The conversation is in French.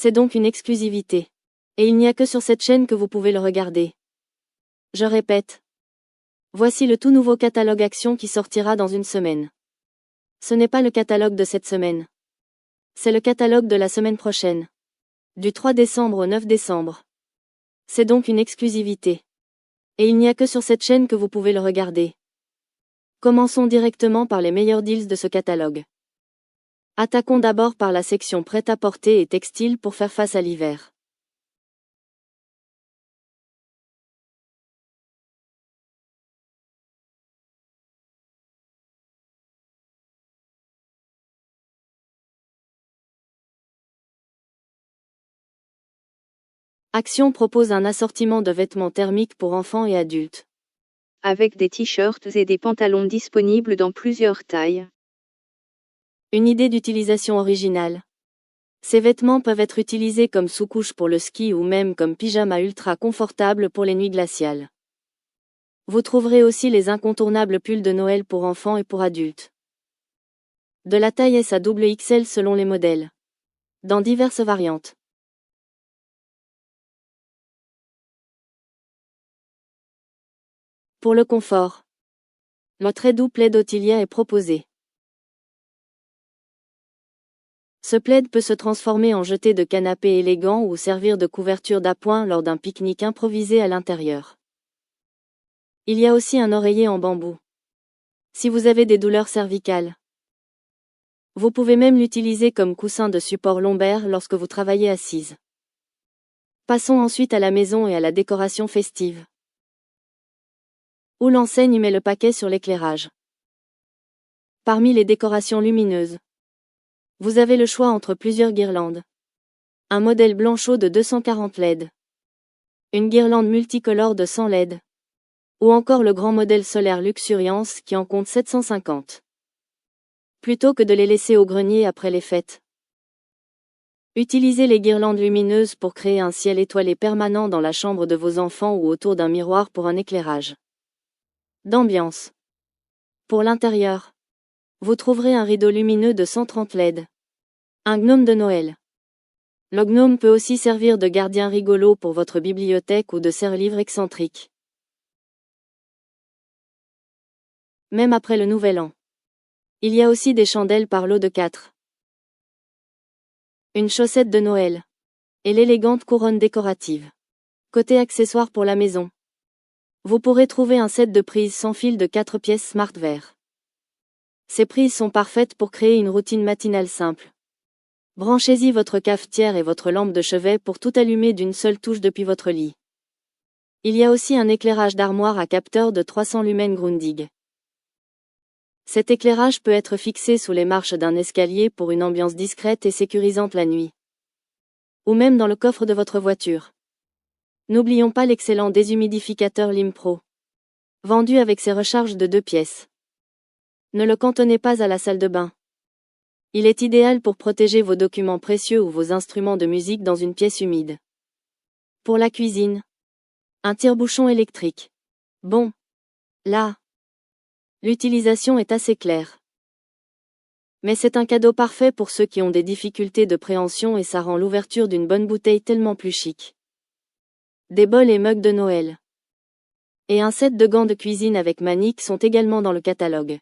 C'est donc une exclusivité. Et il n'y a que sur cette chaîne que vous pouvez le regarder. Je répète. Voici le tout nouveau catalogue Action qui sortira dans une semaine. Ce n'est pas le catalogue de cette semaine. C'est le catalogue de la semaine prochaine. Du 3 décembre au 9 décembre. C'est donc une exclusivité. Et il n'y a que sur cette chaîne que vous pouvez le regarder. Commençons directement par les meilleurs deals de ce catalogue. Attaquons d'abord par la section prêt-à-porter et textile pour faire face à l'hiver. Action propose un assortiment de vêtements thermiques pour enfants et adultes. Avec des t-shirts et des pantalons disponibles dans plusieurs tailles. Une idée d'utilisation originale. Ces vêtements peuvent être utilisés comme sous-couche pour le ski ou même comme pyjama ultra confortable pour les nuits glaciales. Vous trouverez aussi les incontournables pulls de Noël pour enfants et pour adultes. De la taille S à XXL selon les modèles. Dans diverses variantes. Pour le confort. Le très doux plaid Otilia est proposé. Ce plaid peut se transformer en jeté de canapé élégant ou servir de couverture d'appoint lors d'un pique-nique improvisé à l'intérieur. Il y a aussi un oreiller en bambou. Si vous avez des douleurs cervicales. Vous pouvez même l'utiliser comme coussin de support lombaire lorsque vous travaillez assise. Passons ensuite à la maison et à la décoration festive. Où l'enseigne met le paquet sur l'éclairage. Parmi les décorations lumineuses. Vous avez le choix entre plusieurs guirlandes. Un modèle blanchot de 240 LED. Une guirlande multicolore de 100 LED. Ou encore le grand modèle solaire Luxuriance qui en compte 750. Plutôt que de les laisser au grenier après les fêtes. Utilisez les guirlandes lumineuses pour créer un ciel étoilé permanent dans la chambre de vos enfants ou autour d'un miroir pour un éclairage d'ambiance. Pour l'intérieur, vous trouverez un rideau lumineux de 130 LED. Un gnome de Noël. Le gnome peut aussi servir de gardien rigolo pour votre bibliothèque ou de serre-livre excentrique. Même après le nouvel an. Il y a aussi des chandelles par lot de 4. Une chaussette de Noël. Et l'élégante couronne décorative. Côté accessoires pour la maison. Vous pourrez trouver un set de prises sans fil de 4 pièces Smart Vert. Ces prises sont parfaites pour créer une routine matinale simple. Branchez-y votre cafetière et votre lampe de chevet pour tout allumer d'une seule touche depuis votre lit. Il y a aussi un éclairage d'armoire à capteur de 300 lumens Grundig. Cet éclairage peut être fixé sous les marches d'un escalier pour une ambiance discrète et sécurisante la nuit. Ou même dans le coffre de votre voiture. N'oublions pas l'excellent déshumidificateur Limpro. Vendu avec ses recharges de 2 pièces. Ne le cantonnez pas à la salle de bain. Il est idéal pour protéger vos documents précieux ou vos instruments de musique dans une pièce humide. Pour la cuisine. Un tire-bouchon électrique. Bon. Là. L'utilisation est assez claire. Mais c'est un cadeau parfait pour ceux qui ont des difficultés de préhension et ça rend l'ouverture d'une bonne bouteille tellement plus chic. Des bols et mugs de Noël. Et un set de gants de cuisine avec manique sont également dans le catalogue.